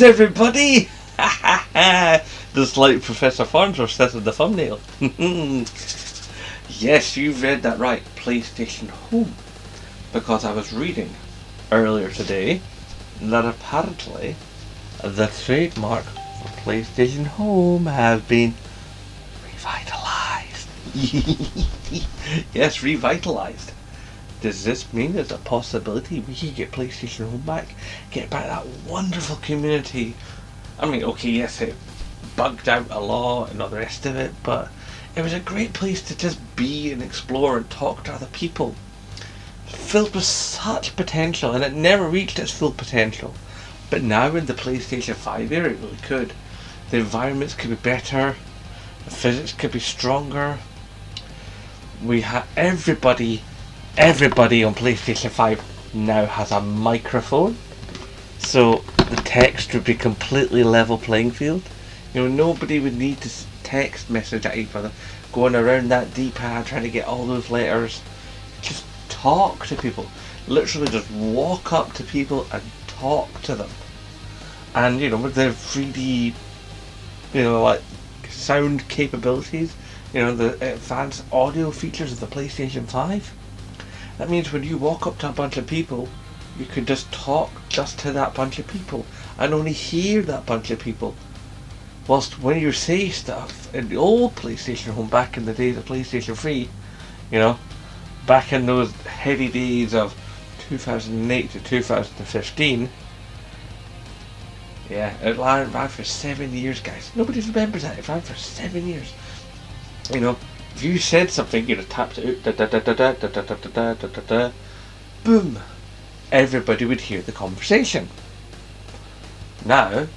Greetings, everybody! Just like Professor Farnsworth says in the thumbnail. Yes, you read that right. PlayStation Home. Because I was reading earlier today that apparently the trademark for PlayStation Home has been revitalized. Yes, revitalized. Does this mean there's a possibility we could get PlayStation Home back? Get back that wonderful community? I mean, okay, yes, it bugged out a lot and all the rest of it, but it was a great place to just be and explore and talk to other people. Filled with such potential, and it never reached its full potential. But now in the PlayStation 5 era, it really could. The environments could be better, the physics could be stronger. We have everybody on PlayStation 5 now has a microphone, so the text would be completely level playing field. You know, nobody would need to text message at each other, going around that D-pad trying to get all those letters. Just talk to people. Literally just walk up to people and talk to them. And, you know, with the 3D, you know, like sound capabilities, you know, the advanced audio features of the PlayStation 5, that means when you walk up to a bunch of people, you could just talk just to that bunch of people and only hear that bunch of people. Whilst when you say stuff in the old PlayStation Home, back in the days of PlayStation 3, you know, back in those heady days of 2008 to 2015, yeah, it ran for 7 years, guys. Nobody remembers that. It ran for 7 years. You know, if you said something, you'd have tapped it out, boom, everybody would hear the conversation. Now,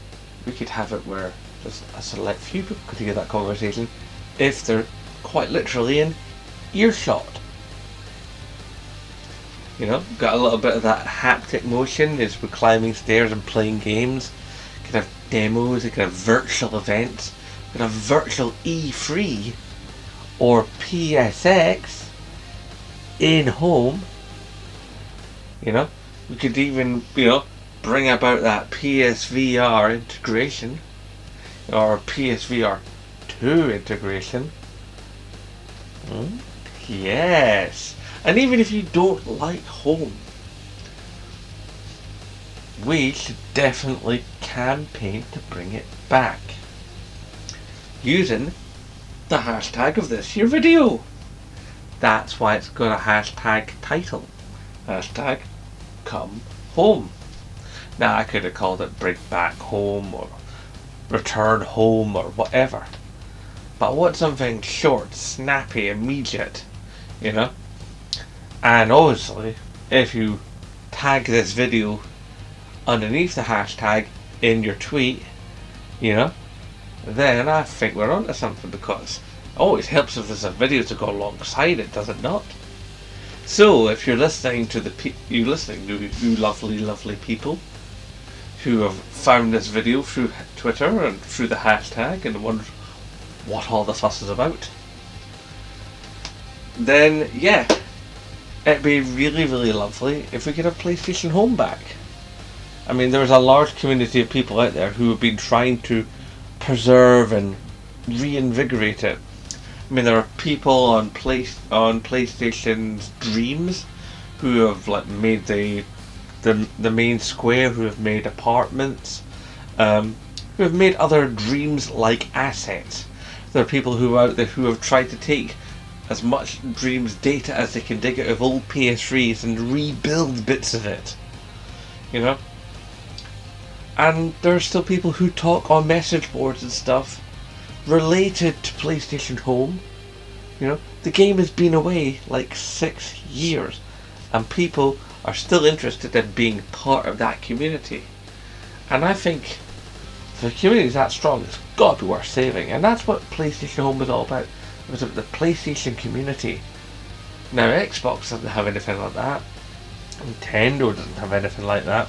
we could have it where just a select few people could hear that conversation if they're quite literally in earshot. You know, got a little bit of that haptic motion as we're climbing stairs and playing games. You could have demos, you could have virtual events, you could have virtual E3 or PSX in home. You know, we could even, you know, bring about that PSVR integration or PSVR 2 integration. Yes. And even if you don't like home, we should definitely campaign to bring it back using the hashtag of this here video. That's why it's got a hashtag title. Hashtag come home. Now I could have called it bring back home or return home or whatever. But I want something short, snappy, immediate, you know? And obviously, if you tag this video underneath the hashtag in your tweet, you know, then I think we're onto something, because it always helps if there's a video to go alongside it, does it not? So, if you're listening to you lovely people who have found this video through Twitter and through the hashtag and wonder what all the fuss is about, then yeah, it'd be really, really lovely if we could have PlayStation Home back. I mean, there's a large community of people out there who have been trying to preserve and reinvigorate it. I mean, there are people on PlayStation's Dreams who have like made the main square, who have made apartments, who have made other Dreams-like assets. There are people who are out there who have tried to take as much Dreams data as they can dig out of old PS3s and rebuild bits of it, you know. And there are still people who talk on message boards and stuff related to PlayStation Home. You know, the game has been away like 6 years and people are still interested in being part of that community. And I think if the community is that strong, it's got to be worth saving. And that's what PlayStation Home was all about. It was about the PlayStation community. Now Xbox doesn't have anything like that. Nintendo doesn't have anything like that.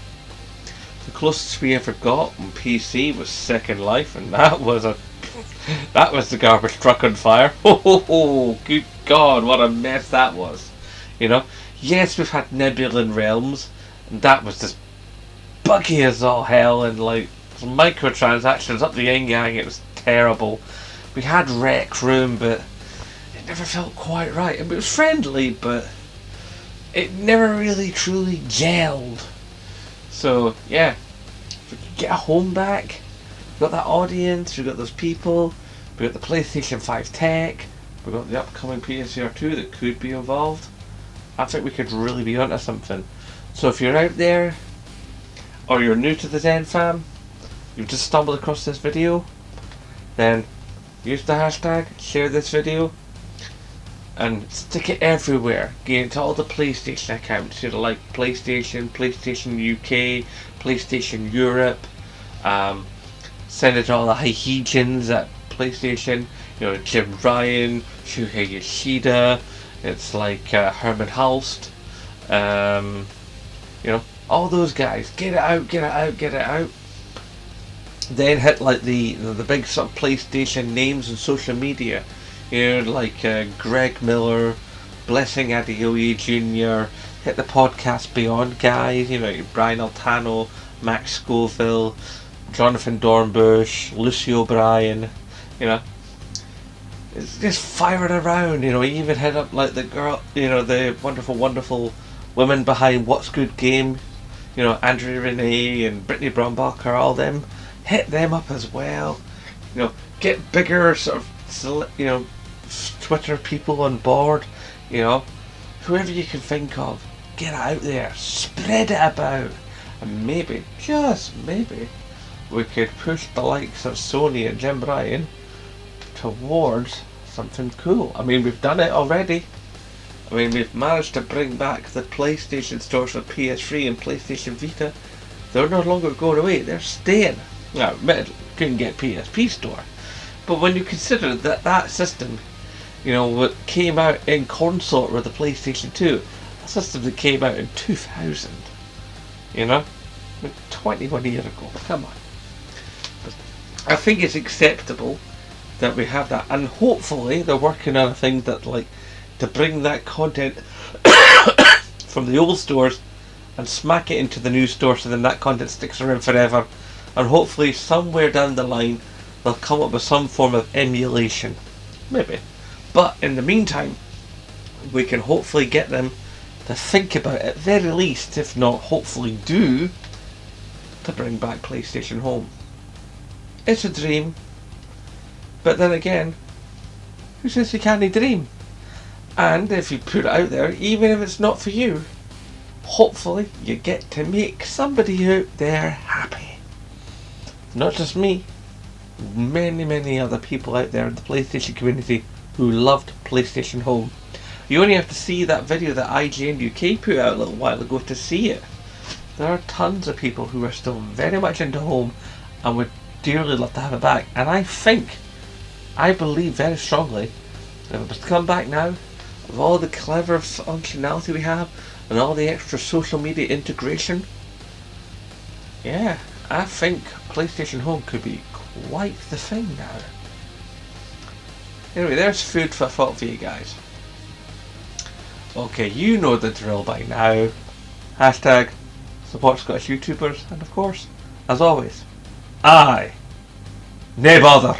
The closest we ever got on PC was Second Life, and that was the garbage truck on fire. Oh, good God, what a mess that was. You know, yes, we've had Nebula and Realms, and that was just buggy as all hell, and like Some microtransactions up the yin yang. It was terrible. We had Rec Room, but it never felt quite right. It was friendly, but it never really truly gelled. So yeah, if we could get a home back, we've got that audience, we've got those people, we've got the PlayStation 5 tech, we've got the upcoming PSVR 2 that could be involved. I think we could really be onto something. So if you're out there, or you're new to the Zen fam, you've just stumbled across this video, then use the hashtag, share this video, and stick it everywhere. Get it to all the PlayStation accounts, like PlayStation, PlayStation UK, PlayStation Europe. Send it to all the Hihijins at PlayStation. Jim Ryan, Shuhei Yoshida. It's like Herman Hulst. All those guys. Get it out, get it out, get it out. Then hit like the big sort of PlayStation names on social media. Like Greg Miller, Blessing Adeoye Jr., hit the Podcast Beyond guys, Brian Altano, Max Scoville, Jonathan Dornbush, Lucy O'Brien, It's just firing around, even hit up like the girl, the wonderful women behind What's Good Game, Andrea Renee and Brittany Brombacher, all them. Hit them up as well. Get bigger sort of, Twitter people on board. Whoever you can think of, get it out there, spread it about, and maybe, just maybe, we could push the likes of Sony and Jim Ryan towards something cool. I mean, we've done it already. I mean, we've managed to bring back the PlayStation stores for PS3 and PlayStation Vita. They're no longer going away, they're staying. Now, admittedly, couldn't get PSP store, but when you consider that system, what came out in consort with the PlayStation 2, a system that came out in 2000, 21 years ago, come on. But I think it's acceptable that we have that, and hopefully they're working on a thing that, like, to bring that content from the old stores and smack it into the new store, so then that content sticks around forever. And hopefully somewhere down the line they'll come up with some form of emulation. Maybe. But in the meantime, we can hopefully get them to think about it, at very least, if not hopefully do, to bring back PlayStation Home. It's a dream. But then again, who says you can't dream? And if you put it out there, even if it's not for you, hopefully you get to make somebody out there happy. Not just me, many other people out there in the PlayStation community who loved PlayStation Home. You only have to see that video that IGN UK put out a little while ago to see it. There are tons of people who are still very much into Home and would dearly love to have it back. And I believe very strongly that if it was to come back now, with all the clever functionality we have and all the extra social media integration, yeah, I think PlayStation Home could be quite the thing now. Anyway, there's food for thought for you guys. Okay, you know the drill by now. Hashtag support Scottish YouTubers, and of course, as always, aye, nae bother.